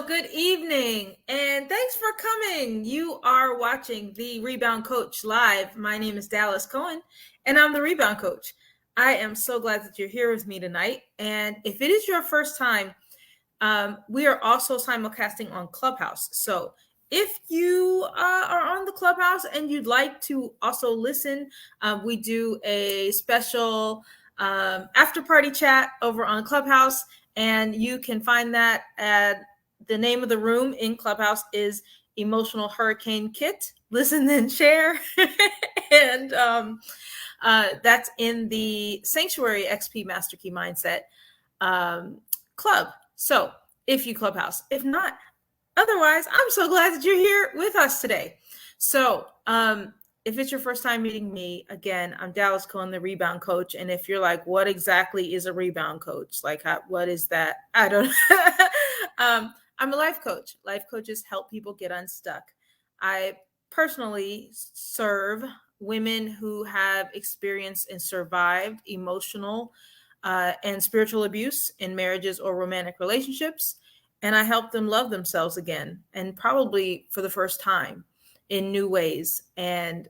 Good evening, and thanks for coming. You are watching the Rebound Coach live. My name is Dallas Cohen, and I'm the Rebound Coach. I am so glad that you're here with me tonight. And if it is your first time, we are also simulcasting on Clubhouse. So if you are on the Clubhouse and you'd like to also listen, we do a special after party chat over on Clubhouse, and you can find that at the name of the room in Clubhouse is Emotional Hurricane Kit. Listen and share. And that's in the Sanctuary XP Master Key Mindset Club. So if you Clubhouse, if not, otherwise, I'm so glad that you're here with us today. So if it's your first time meeting me, again, I'm Dallas Cohen, the Rebound Coach. And if you're like, what exactly is a Rebound Coach? Like, what is that? I don't know. I'm a life coach. Life coaches help people get unstuck. I personally serve women who have experienced and survived emotional and spiritual abuse in marriages or romantic relationships. And I help them love themselves again, and probably for the first time in new ways, and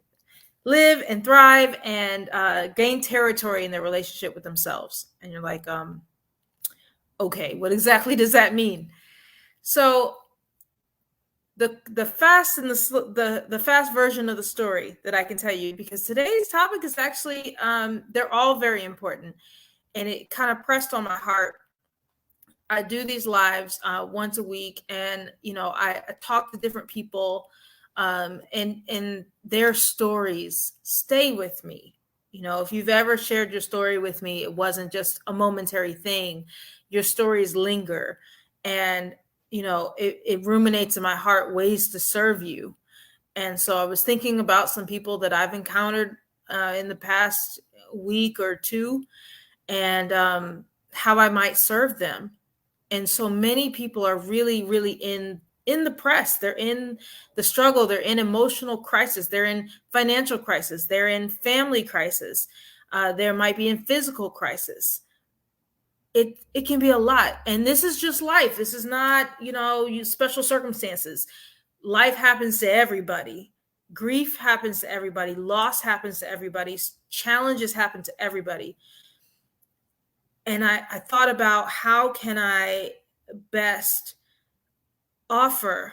live and thrive and gain territory in their relationship with themselves. And you're like, okay, what exactly does that mean? So the fast and the fast version of the story that I can tell you, because today's topic is actually they're all very important, and it kind of pressed on my heart. I do these lives once a week, and I talk to different people, and their stories stay with me. If you've ever shared your story with me, it wasn't just a momentary thing. Your stories linger, and it ruminates in my heart ways to serve you. And so I was thinking about some people that I've encountered in the past week or two, and how I might serve them. And so many people are really, really in the press. They're in the struggle. They're in emotional crisis. They're in financial crisis. They're in family crisis. There might be in physical crisis. It can be a lot. And this is just life. This is not, special circumstances. Life happens to everybody. Grief happens to everybody. Loss happens to everybody. Challenges happen to everybody. And I thought about, how can I best offer,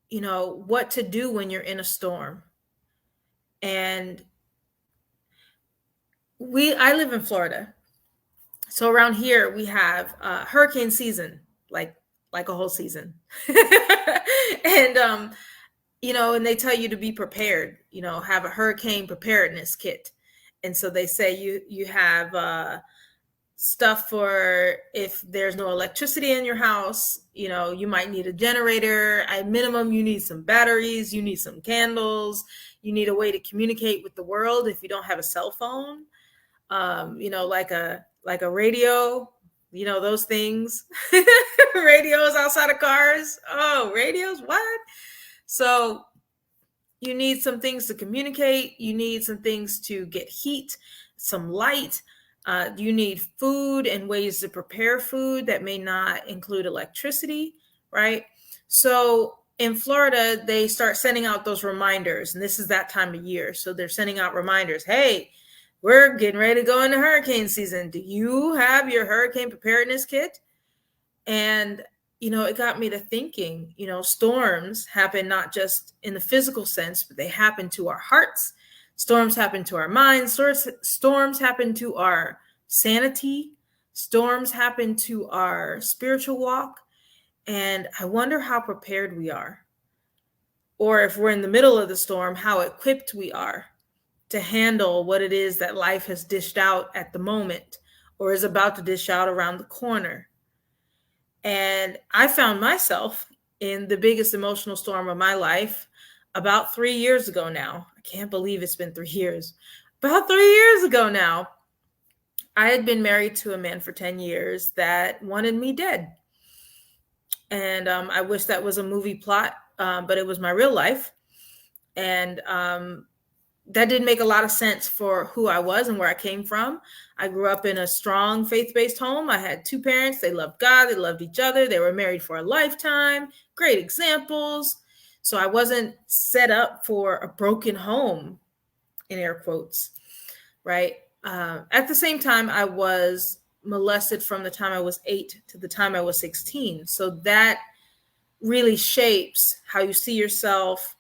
what to do when you're in a storm. And I live in Florida. So around here we have hurricane season, like a whole season. And, and they tell you to be prepared, have a hurricane preparedness kit. And so they say you have stuff for if there's no electricity in your house. You might need a generator. At minimum, you need some batteries, you need some candles, you need a way to communicate with the world if you don't have a cell phone, like a radio, those things. Radios outside of cars. Oh, radios, what? So you need some things to communicate. You need some things to get heat, some light. You need food and ways to prepare food that may not include electricity, right? So in Florida, they start sending out those reminders, and this is that time of year. So they're sending out reminders. Hey, we're getting ready to go into hurricane season. Do you have your hurricane preparedness kit? And, it got me to thinking, storms happen not just in the physical sense, but they happen to our hearts. Storms happen to our minds. Storms happen to our sanity. Storms happen to our spiritual walk. And I wonder how prepared we are. Or if we're in the middle of the storm, how equipped we are to handle what it is that life has dished out at the moment, or is about to dish out around the corner. And I found myself in the biggest emotional storm of my life about 3 years ago now. I can't believe it's been 3 years. About 3 years ago now, I had been married to a man for 10 years that wanted me dead. And I wish that was a movie plot, but it was my real life. And that didn't make a lot of sense for who I was and where I came from. I grew up in a strong faith-based home. I had two parents. They loved God. They loved each other. They were married for a lifetime. Great examples. So I wasn't set up for a broken home, in air quotes, right? At the same time, I was molested from the time I was 8 to the time I was 16. So that really shapes how you see yourself,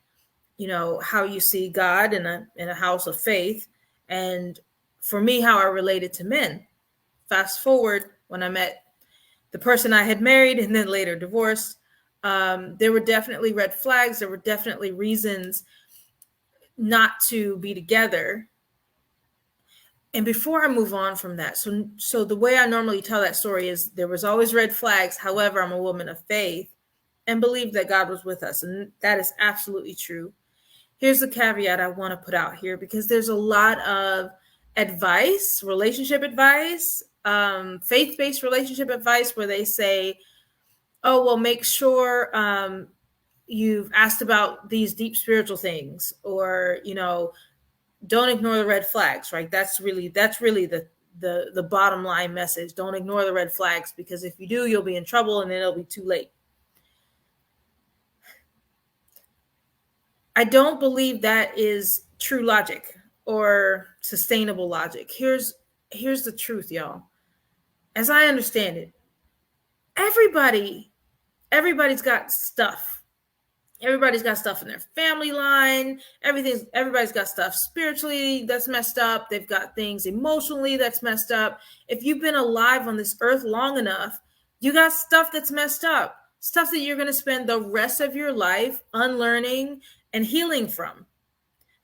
how you see God in a house of faith, and for me, how I related to men. Fast forward, when I met the person I had married and then later divorced, there were definitely red flags. There were definitely reasons not to be together. And before I move on from that, so the way I normally tell that story is there was always red flags. However, I'm a woman of faith and believed that God was with us. And that is absolutely true. Here's the caveat I want to put out here, because there's a lot of advice, relationship advice, faith-based relationship advice, where they say, oh, well, make sure you've asked about these deep spiritual things, or, don't ignore the red flags, right? That's really the bottom line message. Don't ignore the red flags, because if you do, you'll be in trouble and then it'll be too late. I don't believe that is true logic or sustainable logic. Here's the truth, y'all. As I understand it, everybody's got stuff. Everybody's got stuff in their family line. Everybody's got stuff spiritually that's messed up. They've got things emotionally that's messed up. If you've been alive on this earth long enough, you got stuff that's messed up, stuff that you're going to spend the rest of your life unlearning and healing from.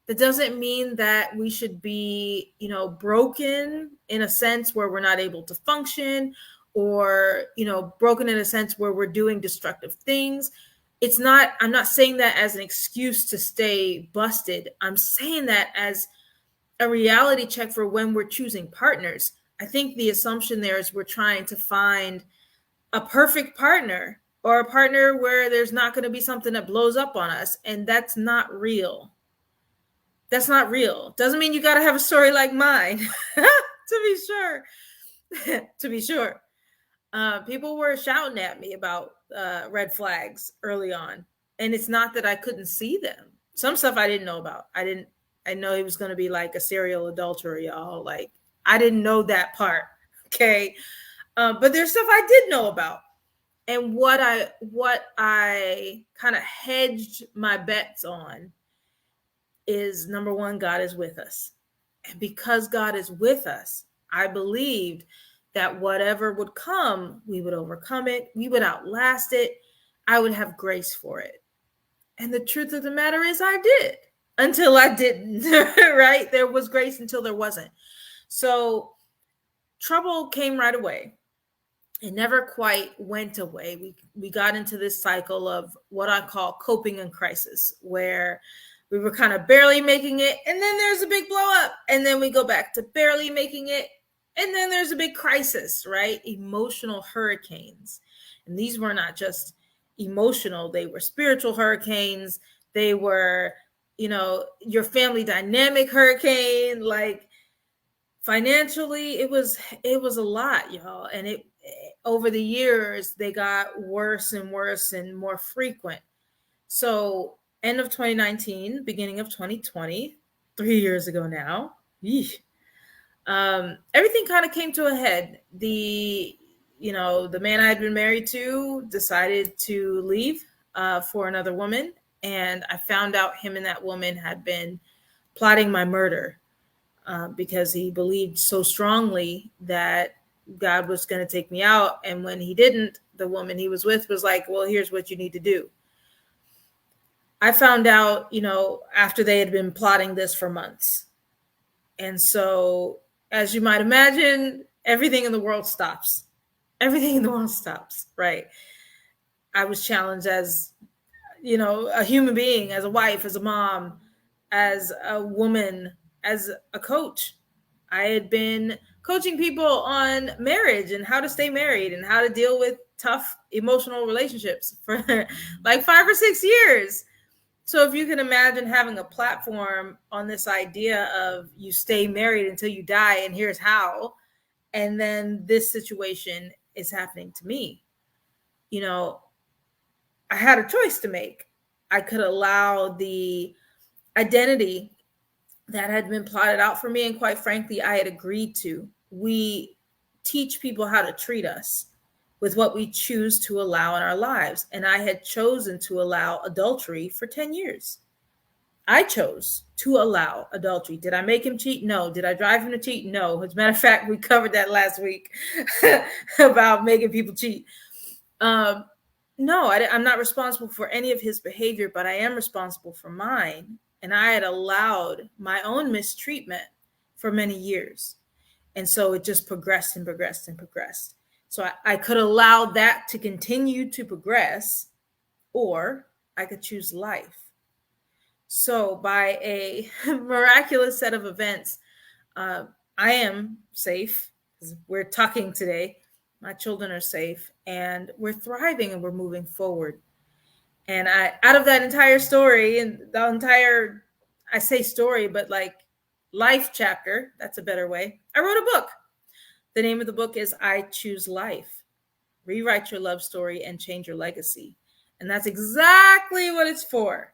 That doesn't mean that we should be, broken in a sense where we're not able to function, or, broken in a sense where we're doing destructive things. I'm not saying that as an excuse to stay busted. I'm saying that as a reality check for when we're choosing partners. I think the assumption there is we're trying to find a perfect partner, or a partner where there's not going to be something that blows up on us. And that's not real. That's not real. Doesn't mean you got to have a story like mine, to be sure. To be sure. People were shouting at me about red flags early on. And it's not that I couldn't see them. Some stuff I didn't know about. I know he was going to be like a serial adulterer, y'all. Like, I didn't know that part. Okay. But there's stuff I did know about. And what I kind of hedged my bets on is, number one, God is with us. And because God is with us, I believed that whatever would come, we would overcome it. We would outlast it. I would have grace for it. And the truth of the matter is I did, until I didn't, right? There was grace until there wasn't. So trouble came right away. It never quite went away. We got into this cycle of what I call coping in crisis, where we were kind of barely making it, and then there's a big blow up, and then we go back to barely making it, and then there's a big crisis, right? Emotional hurricanes. And these were not just emotional, they were spiritual hurricanes. They were, your family dynamic hurricane. Like, financially, it was a lot, y'all. And over the years, they got worse and worse and more frequent. So end of 2019, beginning of 2020, 3 years ago now, everything kind of came to a head. The man I had been married to decided to leave for another woman. And I found out him and that woman had been plotting my murder because he believed so strongly that God was going to take me out. And when he didn't, the woman he was with was like, well, here's what you need to do. I found out, after they had been plotting this for months. And so, as you might imagine, everything in the world stops. Everything in the world stops, right? I was challenged as, a human being, as a wife, as a mom, as a woman, as a coach. I had been coaching people on marriage and how to stay married and how to deal with tough emotional relationships for like 5 or 6 years. So if you can imagine having a platform on this idea of you stay married until you die, and here's how, and then this situation is happening to me, you know, I had a choice to make. I could allow the identity that had been plotted out for me, and quite frankly, I had agreed to. We teach people how to treat us with what we choose to allow in our lives. And I had chosen to allow adultery for 10 years. I chose to allow adultery. Did I make him cheat? No. Did I drive him to cheat? No. As a matter of fact, we covered that last week about making people cheat. No, I'm not responsible for any of his behavior, but I am responsible for mine. And I had allowed my own mistreatment for many years. And so it just progressed and progressed and progressed. So I could allow that to continue to progress, or I could choose life. So by a miraculous set of events, I am safe. We're talking today. My children are safe, and we're thriving, and we're moving forward. And out of that entire story, and the entire, I say story, but like life chapter, that's a better way, I wrote a book. The name of the book is I Choose Life. Rewrite your love story and change your legacy. And that's exactly what it's for.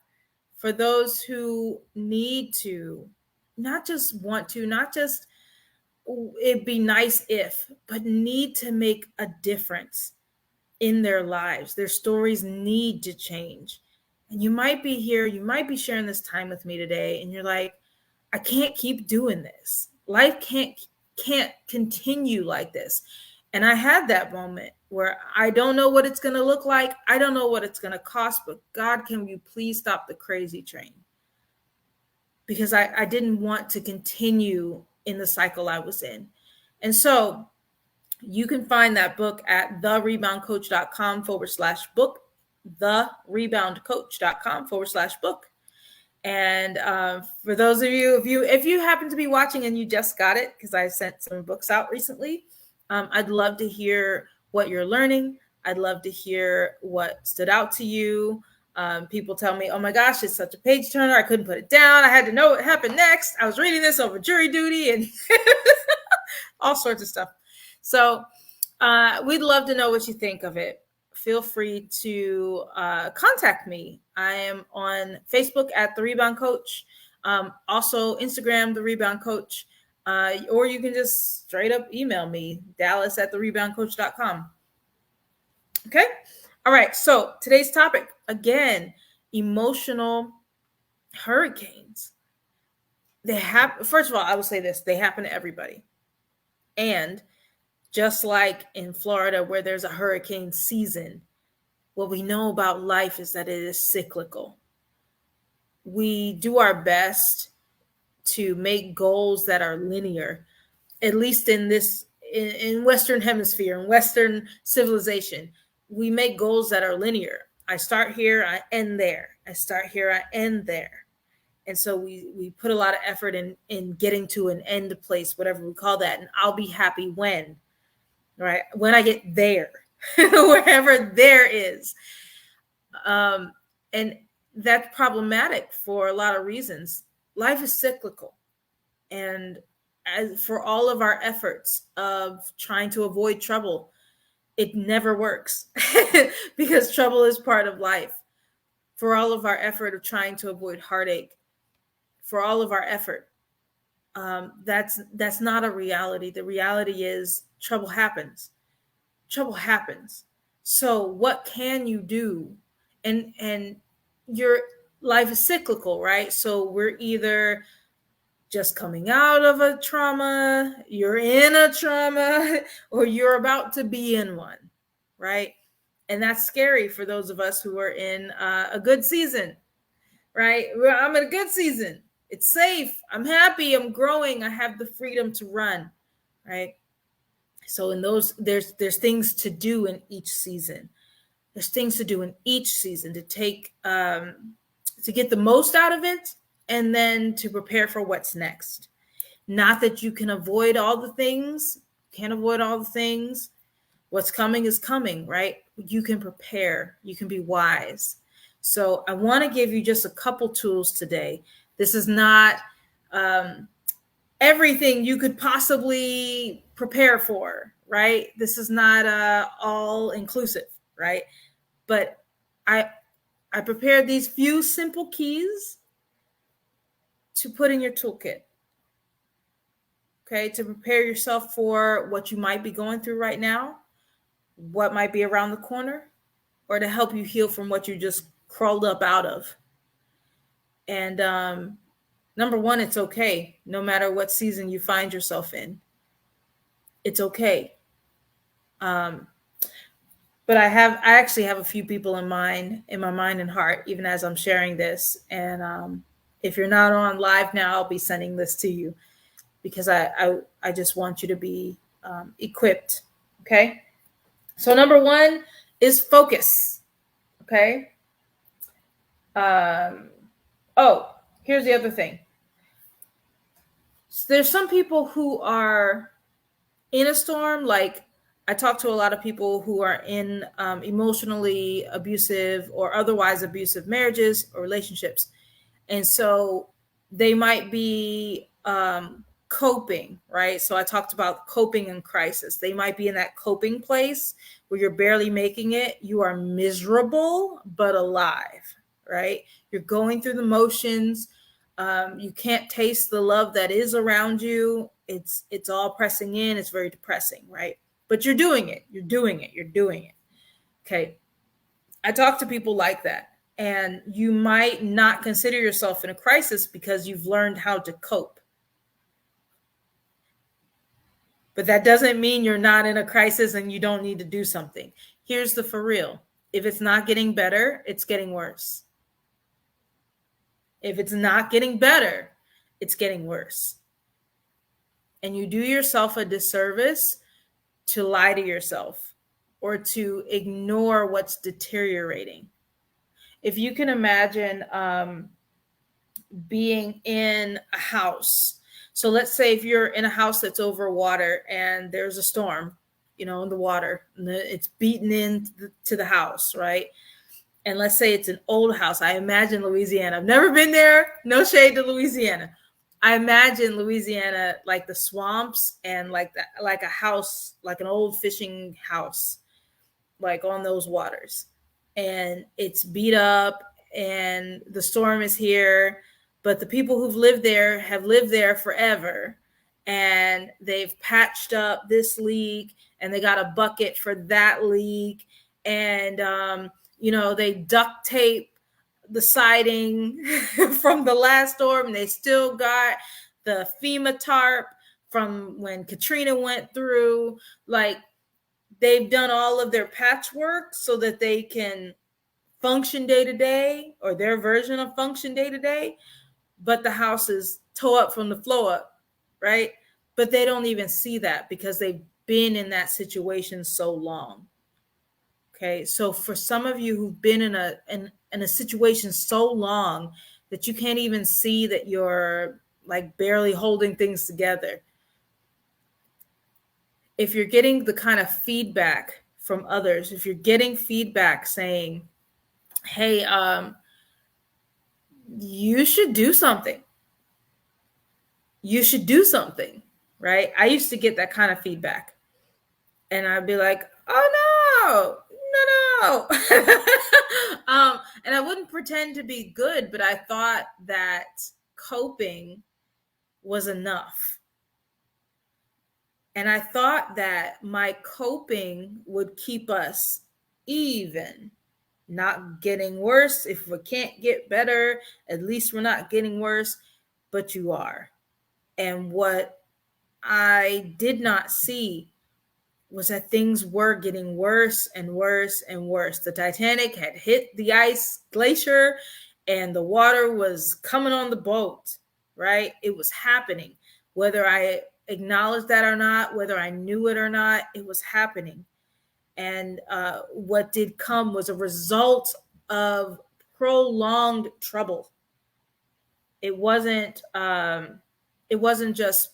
For those who need to, not just want to, not just it'd be nice if, but need to make a difference in their lives. Their stories need to change. And you might be here, you might be sharing this time with me today, and you're like, I can't keep doing this. Life can't continue like this. And I had that moment where I don't know what it's going to look like. I don't know what it's going to cost, but God, can you please stop the crazy train? Because I didn't want to continue in the cycle I was in. And so you can find that book at thereboundcoach.com/book, thereboundcoach.com/book. And for those of you, if you happen to be watching and you just got it, because I sent some books out recently, I'd love to hear what you're learning. I'd love to hear what stood out to you. People tell me, oh my gosh, it's such a page turner. I couldn't put it down. I had to know what happened next. I was reading this over jury duty and all sorts of stuff. So we'd love to know what you think of it. Feel free to contact me. I am on Facebook at The Rebound Coach. Also Instagram, The Rebound Coach. Or you can just straight up email me, dallas@thereboundcoach.com. Okay. All right. So today's topic, again, emotional hurricanes. First of all, I will say this, they happen to everybody. And just like in Florida, where there's a hurricane season, what we know about life is that it is cyclical. We do our best to make goals that are linear, at least in Western hemisphere, in Western civilization. We make goals that are linear. I start here, I end there. I start here, I end there. And so we put a lot of effort in getting to an end place, whatever we call that. And I'll be happy when, right? When I get there, wherever there is. And that's problematic for a lot of reasons. Life is cyclical. And as for all of our efforts of trying to avoid trouble, it never works because trouble is part of life. For all of our effort of trying to avoid heartache, for all of our effort, that's not a reality. The reality is trouble happens. Trouble happens. So what can you do? And your life is cyclical, right? So we're either just coming out of a trauma, you're in a trauma, or you're about to be in one, right? And that's scary for those of us who are in a good season, right? I'm in a good season. It's safe. I'm happy. I'm growing. I have the freedom to run, right? So in those, there's things to do in each season. There's things to do in each season to take, to get the most out of it, and then to prepare for what's next. Not that you can avoid all the things, can't avoid all the things. What's coming is coming, right? You can prepare, you can be wise. So I want to give you just a couple tools today. This is not everything you could possibly prepare for, right? This is not all inclusive, right? But I I prepared these few simple keys to put in your toolkit. Okay, to prepare yourself for what you might be going through right now, what might be around the corner, or to help you heal from what you just crawled up out of. And number one, it's okay. No matter what season you find yourself in, it's okay. But I actually have a few people in my mind and heart, even as I'm sharing this. And if you're not on live now, I'll be sending this to you because I just want you to be equipped. Okay. So number one is focus. Okay. Oh, here's the other thing. So there's some people who are in a storm. Like I talk to a lot of people who are in emotionally abusive or otherwise abusive marriages or relationships. And so they might be coping, right? So I talked about coping in crisis. They might be in that coping place where you're barely making it. You are miserable, but alive, right? You're going through the motions. You can't taste the love that is around you. It's all pressing in. It's very depressing, right? But you're doing it. You're doing it. You're doing it. Okay. I talk to people like that. And you might not consider yourself in a crisis because you've learned how to cope. But that doesn't mean you're not in a crisis and you don't need to do something. Here's the for real. If it's not getting better, it's getting worse. If it's not getting better, it's getting worse. And you do yourself a disservice to lie to yourself or to ignore what's deteriorating. If you can imagine being in a house. So let's say if you're in a house that's over water and there's a storm, in the water, and it's beaten into the house, right? And let's say it's an old house. I imagine Louisiana. I've never been there. No shade to Louisiana. I imagine Louisiana like the swamps and like a house, like an old fishing house, like on those waters. And it's beat up and the storm is here, but the people who've lived there have lived there forever. And they've patched up this leak and they got a bucket for that leak. And, they duct tape the siding from the last storm. And they still got the FEMA tarp from when Katrina went through. Like, they've done all of their patchwork so that they can function day to day, or their version of function day to day, but the house is tore up from the floor up, right? But they don't even see that because they've been in that situation so long. Okay, so for some of you who've been in a situation so long that you can't even see that you're like barely holding things together, if you're getting the kind of feedback from others, if you're getting feedback saying, hey, you should do something. You should do something, right? I used to get that kind of feedback. And I'd be like, oh, no. And I wouldn't pretend to be good, but I thought that coping was enough. And I thought that my coping would keep us even, not getting worse. If we can't get better, at least we're not getting worse, but you are. And what I did not see was that things were getting worse and worse and worse. The Titanic had hit the ice glacier and the water was coming on the boat, right? It was happening. Whether I acknowledged that or not, whether I knew it or not, it was happening. And what did come was a result of prolonged trouble. It wasn't just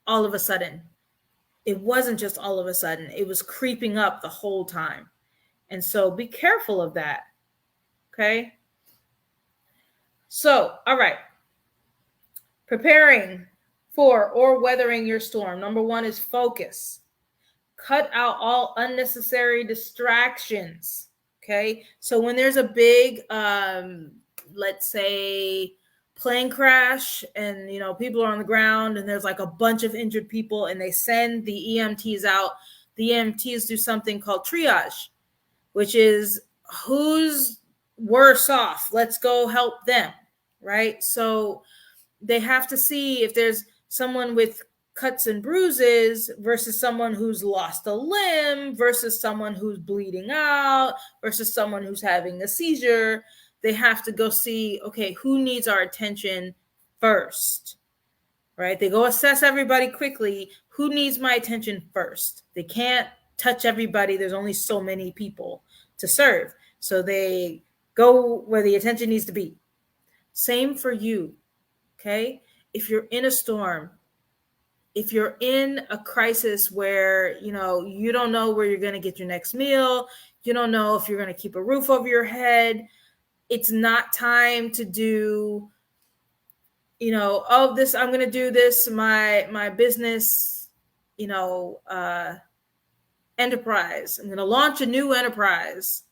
all of a sudden. It wasn't just all of a sudden. It was creeping up the whole time. And so be careful of that. Okay. So, all right. Preparing for or weathering your storm. Number one is focus. Cut out all unnecessary distractions. Okay. So when there's a big, let's say, plane crash and people are on the ground and there's like a bunch of injured people and they send the EMTs out, the EMTs do something called triage, which is who's worse off. Let's go help them. Right. So they have to see if there's someone with cuts and bruises versus someone who's lost a limb versus someone who's bleeding out versus someone who's having a seizure. They have to go see, okay, who needs our attention first, right? They go assess everybody quickly. Who needs my attention first? They can't touch everybody. There's only so many people to serve. So they go where the attention needs to be. Same for you. Okay. If you're in a storm, if you're in a crisis where, you don't know where you're going to get your next meal, you don't know if you're going to keep a roof over your head, it's not time to do, I'm going to do this, my business, enterprise. I'm going to launch a new enterprise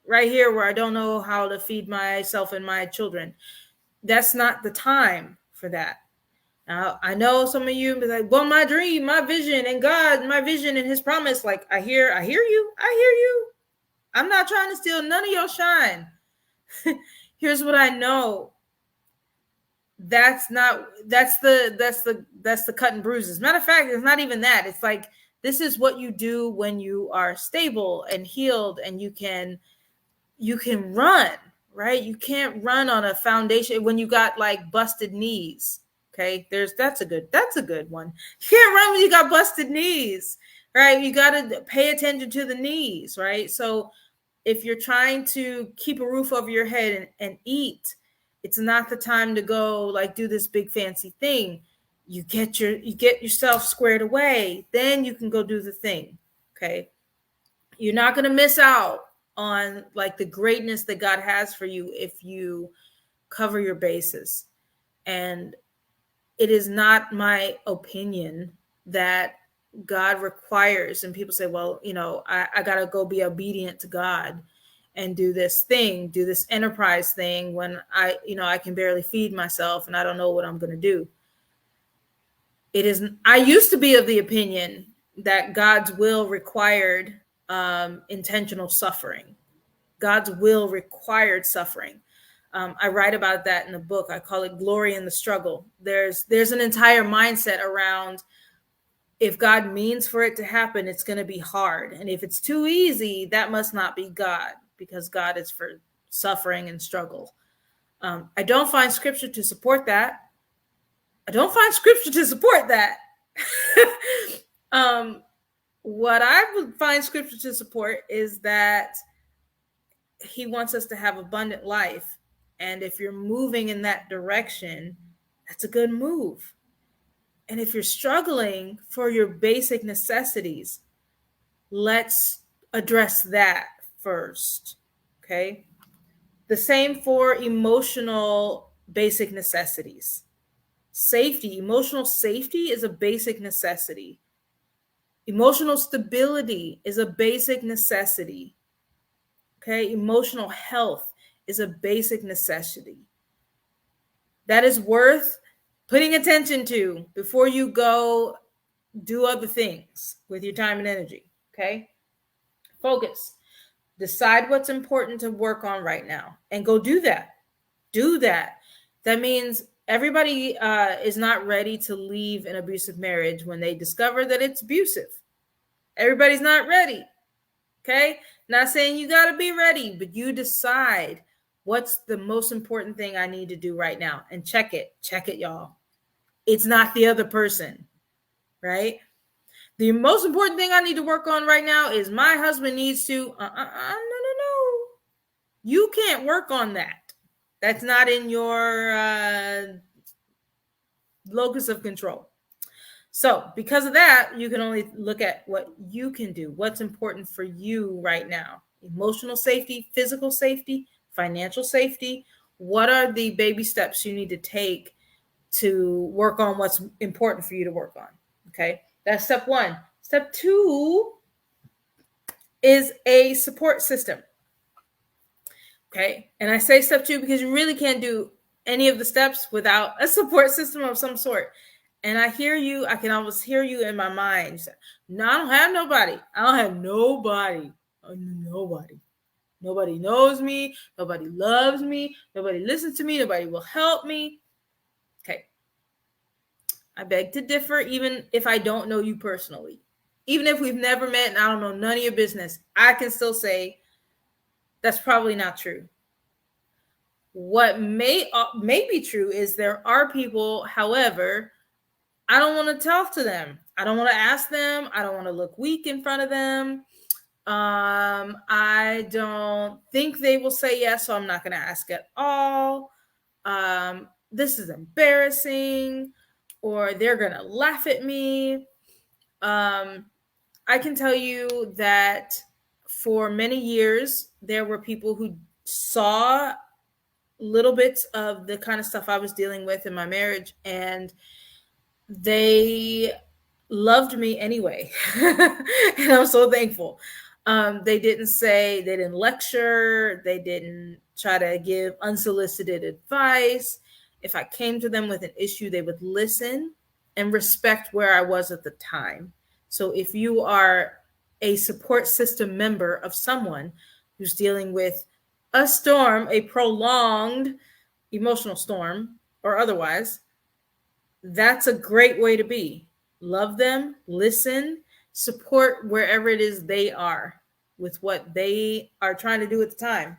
right here where I don't know how to feed myself and my children. That's not the time for that. Now, I know some of you be like, well, my dream, my vision, and God, my vision and his promise. Like, I hear you. I'm not trying to steal none of your shine. Here's what I know. That's the cut and bruises. Matter of fact, it's not even that. It's like, this is what you do when you are stable and healed and you can run, right? You can't run on a foundation when you got like busted knees. Okay, that's a good one. You can't run when you got busted knees, right? You got to pay attention to the knees, right? So if you're trying to keep a roof over your head and eat, it's not the time to go like do this big fancy thing. You get yourself squared away, then you can go do the thing. Okay, you're not going to miss out on like the greatness that God has for you if you cover your bases. And it is not my opinion that God requires, and people say, well, I got to go be obedient to God and do this enterprise thing when I can barely feed myself and I don't know what I'm going to do. It isn't. I used to be of the opinion that God's will required intentional suffering. God's will required suffering. I write about that in the book. I call it Glory in the Struggle. There's an entire mindset around, if God means for it to happen, it's going to be hard. And if it's too easy, that must not be God, because God is for suffering and struggle. I don't find scripture to support that. What I would find scripture to support is that he wants us to have abundant life. And if you're moving in that direction, that's a good move. And if you're struggling for your basic necessities, let's address that first. Okay. The same for emotional basic necessities. Emotional safety is a basic necessity. Emotional stability is a basic necessity. Okay. Emotional health is a basic necessity. That is worth putting attention to before you go do other things with your time and energy. Okay. Focus. Decide what's important to work on right now and go do that. That means everybody is not ready to leave an abusive marriage when they discover that it's abusive. Everybody's not ready. Okay. Not saying you got to be ready, but you decide what's the most important thing I need to do right now, and check it, y'all. It's not the other person, right? The most important thing I need to work on right now is my husband needs to, no. You can't work on that. That's not in your locus of control. So because of that, you can only look at what you can do, what's important for you right now. Emotional safety, physical safety, financial safety. What are the baby steps you need to take to work on what's important for you to work on? Okay, that's step one. Step two is a support system. Okay, and I say step two because you really can't do any of the steps without a support system of some sort. And I hear you, I can almost hear you in my mind. No, I don't have nobody. I don't have nobody. Nobody. Nobody knows me. Nobody loves me. Nobody listens to me. Nobody will help me. Okay. I beg to differ, even if I don't know you personally. Even if we've never met and I don't know none of your business, I can still say that's probably not true. What may be true is there are people, however, I don't want to talk to them. I don't want to ask them. I don't want to look weak in front of them. I don't think they will say yes, so I'm not going to ask at all. This is embarrassing, or they're going to laugh at me. I can tell you that for many years, there were people who saw little bits of the kind of stuff I was dealing with in my marriage, and they loved me anyway. And I'm so thankful. They didn't lecture, they didn't try to give unsolicited advice. If I came to them with an issue, they would listen and respect where I was at the time. So if you are a support system member of someone who's dealing with a storm, a prolonged emotional storm or otherwise, that's a great way to be. Love them, listen, support wherever it is they are with what they are trying to do at the time,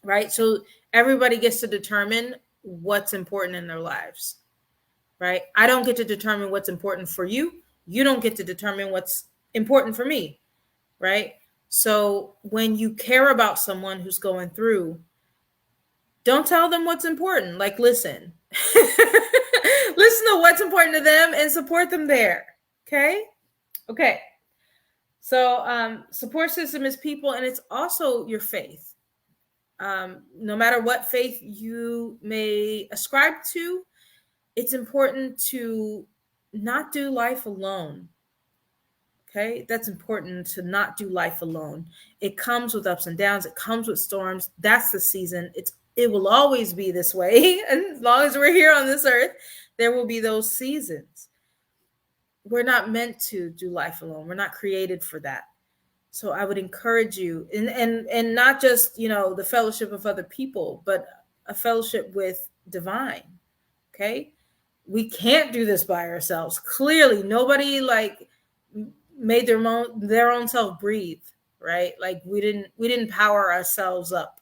right? So everybody gets to determine what's important in their lives, right? I don't get to determine what's important for you. You don't get to determine what's important for me, right? So when you care about someone who's going through, don't tell them what's important. Like, listen. Listen to what's important to them and support them there. Okay? Okay. So support system is people, and it's also your faith. No matter what faith you may ascribe to, it's important to not do life alone. Okay? That's important, to not do life alone. It comes with ups and downs. It comes with storms. That's the season. It will always be this way. And as long as we're here on this earth, there will be those seasons. We're not meant to do life alone. We're not created for that. So I would encourage you, and not just, the fellowship of other people, but a fellowship with divine. Okay? We can't do this by ourselves. Clearly, nobody made their own self breathe, right? Like we didn't power ourselves up.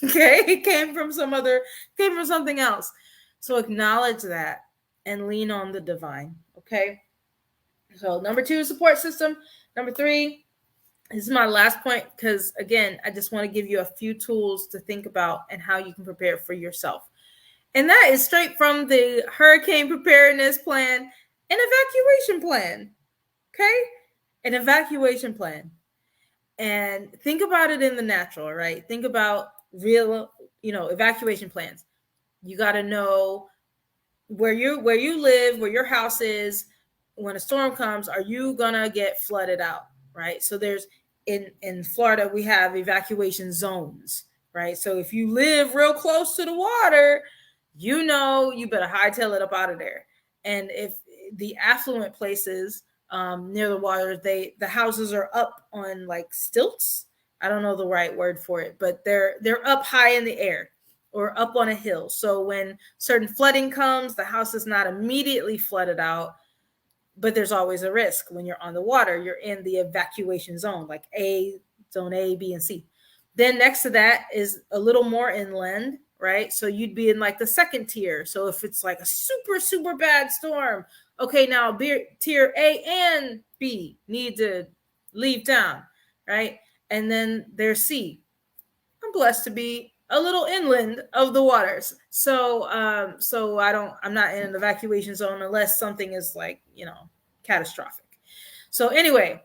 Okay? It came from something else. So acknowledge that and lean on the divine. Okay? So number 2 is support system. Number 3, this is my last point, because again, I just want to give you a few tools to think about and how you can prepare for yourself. And that is straight from the hurricane preparedness plan, an evacuation plan. Okay? An evacuation plan. And think about it in the natural, right? Think about real, evacuation plans. You got to know where you live, where your house is. When a storm comes, are you gonna get flooded out, right? So there's in Florida, we have evacuation zones, right? So if you live real close to the water, you better hightail it up out of there. And if the affluent places near the water, the houses are up on like stilts. I don't know the right word for it, but they're up high in the air or up on a hill. So when certain flooding comes, the house is not immediately flooded out, but there's always a risk. When you're on the water, you're in the evacuation zone, like zone A, B, and C. Then next to that is a little more inland, right? So you'd be in like the second tier. So if it's like a super, super bad storm, okay, now tier A and B need to leave town, right? And then there's C. I'm blessed to be a little inland of the waters. So I'm not in an evacuation zone unless something is like, catastrophic. So anyway,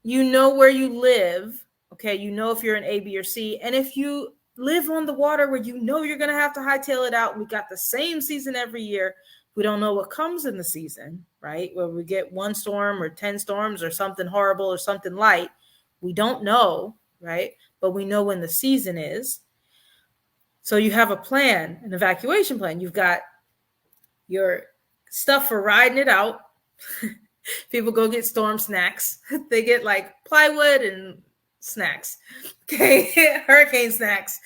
where you live, okay, if you're in A, B, or C. And if you live on the water where you know you're going to have to hightail it out. We got the same season every year. We don't know what comes in the season, right? Where we get one storm or 10 storms or something horrible or something light. We don't know, right? But we know when the season is. So you have a plan, an evacuation plan. You've got your stuff for riding it out. People go get storm snacks. They get like plywood and snacks. Okay, hurricane snacks.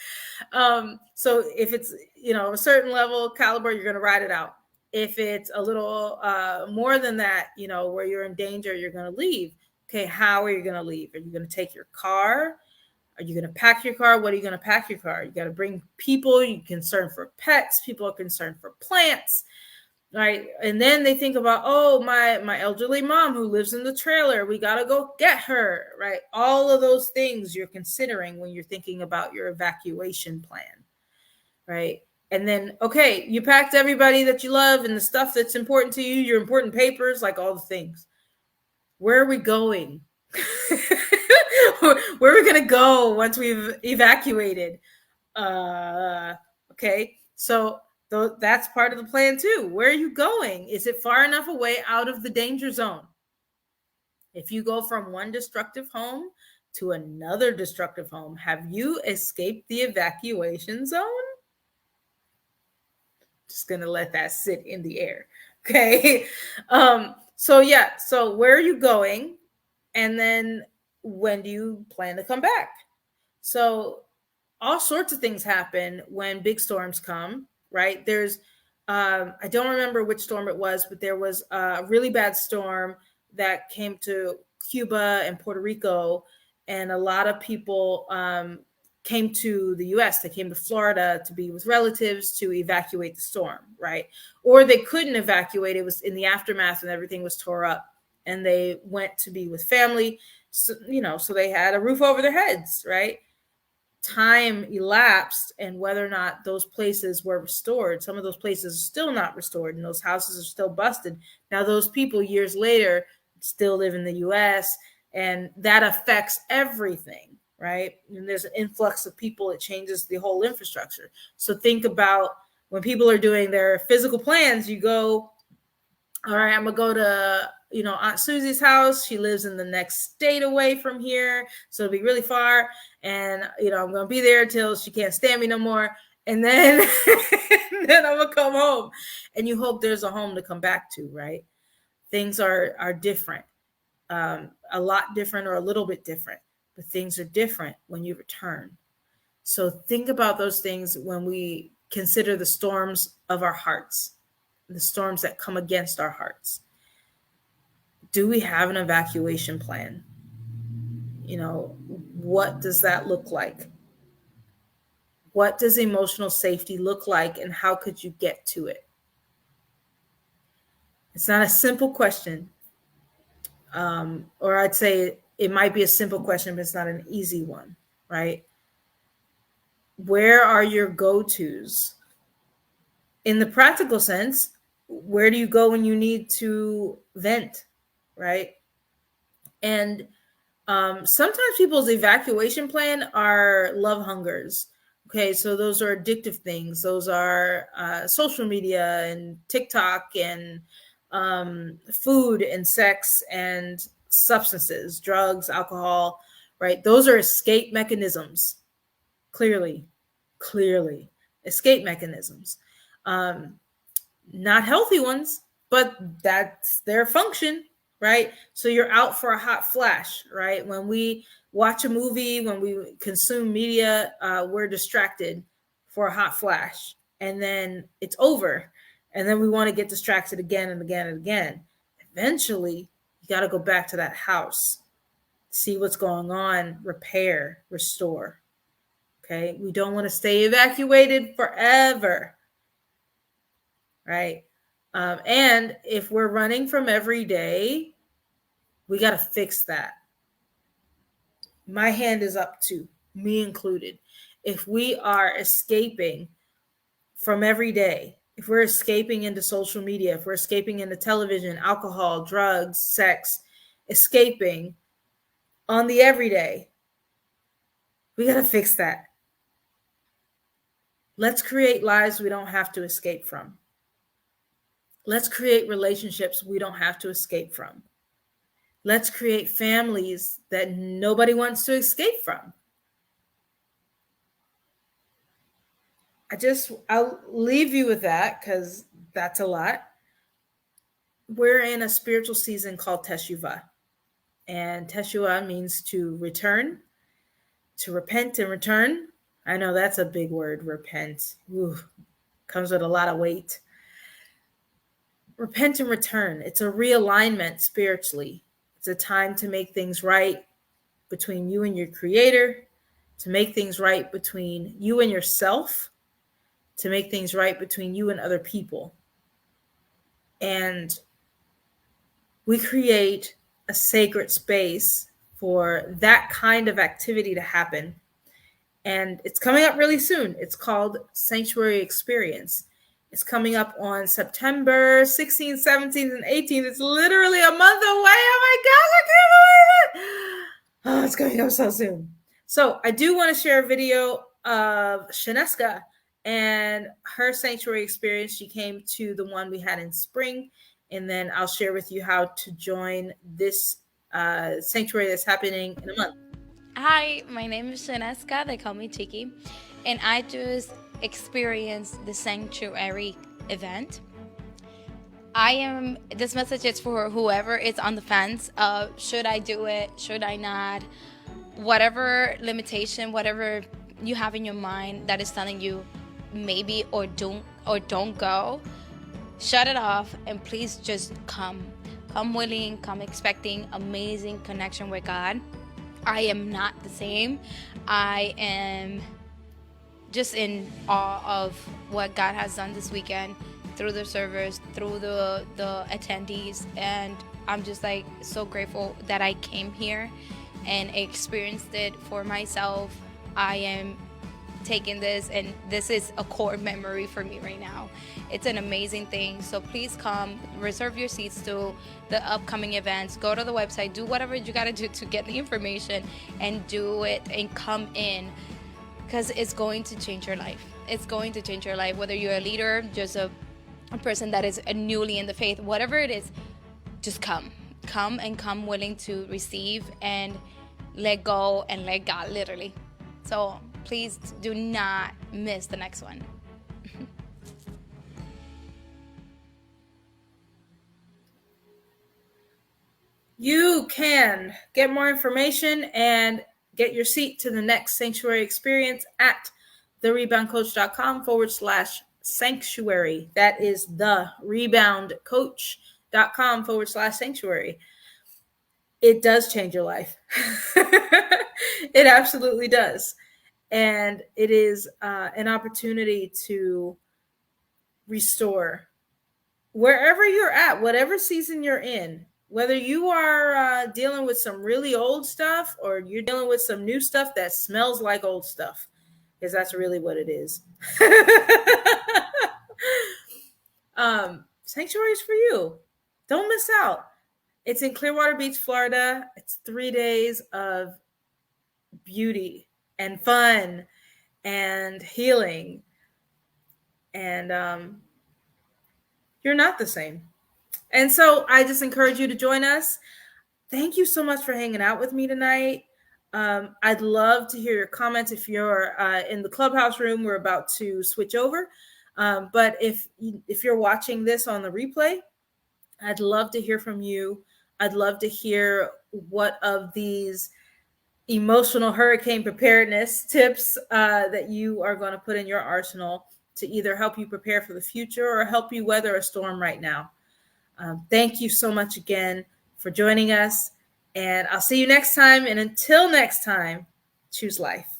So if it's, a certain level caliber, you're going to ride it out. If it's a little more than that, where you're in danger, you're going to leave. Okay, how are you going to leave? Are you going to take your car? Are you going to pack your car? What are you going to pack your car? You got to bring people. You're concerned for pets. People are concerned for plants. Right. And then they think about, oh, my elderly mom who lives in the trailer, we got to go get her. Right. All of those things you're considering when you're thinking about your evacuation plan. Right. And then, okay, you packed everybody that you love and the stuff that's important to you, your important papers, like all the things. Where are we going? Where are we going to go once we've evacuated? Okay. So that's part of the plan too. Where are you going? Is it far enough away out of the danger zone? If you go from one destructive home to another destructive home, have you escaped the evacuation zone? Just going to let that sit in the air. Okay. So where are you going? And then when do you plan to come back? So all sorts of things happen when big storms come, right? There's, I don't remember which storm it was, but there was a really bad storm that came to Cuba and Puerto Rico, and a lot of people came to the US. They came to Florida to be with relatives to evacuate the storm, right? Or they couldn't evacuate. It was in the aftermath and everything was tore up, and they went to be with family. So, so they had a roof over their heads, right? Time elapsed, and whether or not those places were restored, some of those places are still not restored, and those houses are still busted. Now, those people years later still live in the US, and that affects everything, right? And there's an influx of people, it changes the whole infrastructure. So think about when people are doing their physical plans, you go, all right, I'm gonna go to Aunt Susie's house. She lives in the next state away from here, so it'll be really far. And I'm gonna be there till she can't stand me no more. And then, then I'm gonna come home. And you hope there's a home to come back to, right? Things are different, a lot different or a little bit different, but things are different when you return. So think about those things when we consider the storms of our hearts, the storms that come against our hearts. Do we have an evacuation plan? What does that look like? What does emotional safety look like, and how could you get to it? It's not a simple question. Or I'd say it might be a simple question, but it's not an easy one, right? Where are your go-tos? In the practical sense, where do you go when you need to vent, right? And sometimes people's evacuation plan are love hungers. Okay, so those are addictive things. Those are social media and TikTok and food and sex and substances, drugs, alcohol, right? Those are escape mechanisms. Clearly, escape mechanisms. Not healthy ones, but that's their function, right? So you're out for a hot flash, right? When we watch a movie, when we consume media, we're distracted for a hot flash, and then it's over. And then we want to get distracted again and again and again. Eventually, you got to go back to that house, see what's going on, repair, restore. Okay. We don't want to stay evacuated forever. Right. And if we're running from every day, we got to fix that. My hand is up too, me included. If we are escaping from every day, if we're escaping into social media, if we're escaping into television, alcohol, drugs, sex, escaping on the everyday, we got to fix that. Let's create lives we don't have to escape from. Let's create relationships we don't have to escape from. Let's create families that nobody wants to escape from. I'll leave you with that because that's a lot. We're in a spiritual season called Teshuvah. And Teshuvah means to return, to repent and return. I know that's a big word, repent. Ooh, comes with a lot of weight. Repent and return. It's a realignment spiritually. It's a time to make things right between you and your creator, to make things right between you and yourself, to make things right between you and other people. And we create a sacred space for that kind of activity to happen. And it's coming up really soon. It's called Sanctuary Experience. It's coming up on September 16th, 17th, and 18th. It's literally a month away. Oh my gosh, I can't believe it. Oh, it's coming up so soon. So I do want to share a video of Shaneska and her sanctuary experience. She came to the one we had in spring. And then I'll share with you how to join this sanctuary that's happening in a month. Hi, my name is Shaneska. They call me Tiki. And I just experienced the sanctuary event. This message is for whoever is on the fence of should I do it, should I not, whatever limitation, whatever you have in your mind that is telling you maybe or don't go, shut it off and please just come. Come willing, come expecting amazing connection with God. I am not the same. I am just in awe of what God has done this weekend through the servers, through the attendees, and I'm just like so grateful that I came here and experienced it for myself. I am taking this, and this is a core memory for me right now. It's an amazing thing. So please come, reserve your seats to the upcoming events. Go to the website, do whatever you got to do to get the information and do it and come in, because it's going to change your life. It's going to change your life, whether you're a leader, just a person that is newly in the faith, whatever it is, just come and come willing to receive and let go and let God, literally. So please do not miss the next one. You can get more information and get your seat to the next sanctuary experience at thereboundcoach.com/sanctuary. That is thereboundcoach.com/sanctuary. It does change your life. It absolutely does. And it is an opportunity to restore wherever you're at, whatever season you're in, whether you are dealing with some really old stuff or you're dealing with some new stuff that smells like old stuff, because that's really what it is. Sanctuary is for you. Don't miss out. It's in Clearwater Beach, Florida. It's 3 days of beauty and fun and healing. And you're not the same. And so I just encourage you to join us. Thank you so much for hanging out with me tonight. I'd love to hear your comments. If you're in the clubhouse room, we're about to switch over. But if you're watching this on the replay, I'd love to hear from you. I'd love to hear what of these emotional hurricane preparedness tips that you are going to put in your arsenal to either help you prepare for the future or help you weather a storm right now. Thank you so much again for joining us, and I'll see you next time. And until next time, choose life.